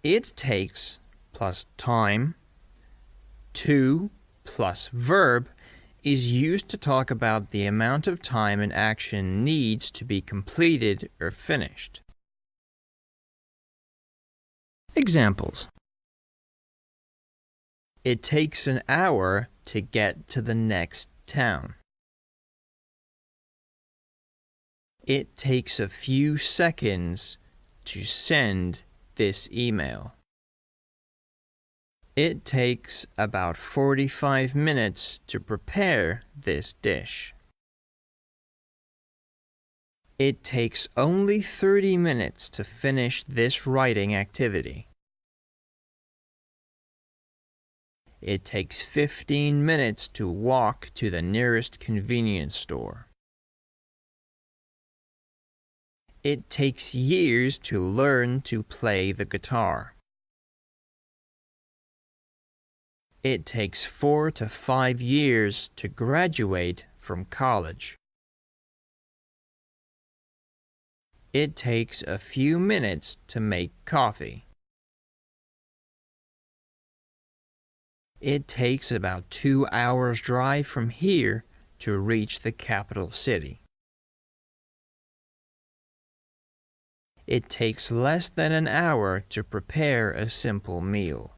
It takes plus time, to plus verb is used to talk about the amount of time an action needs to be completed or finished. Examples: it takes an hour to get to the next town. It takes a few seconds to send this email. It takes about 45 minutes to prepare this dish. It takes only 30 minutes to finish this writing activity. It takes 15 minutes to walk to the nearest convenience store. It takes years to learn to play the guitar. It takes 4 to 5 years to graduate from college. It takes a few minutes to make coffee. It takes about 2 hours drive from here to reach the capital city. It takes less than an hour to prepare a simple meal.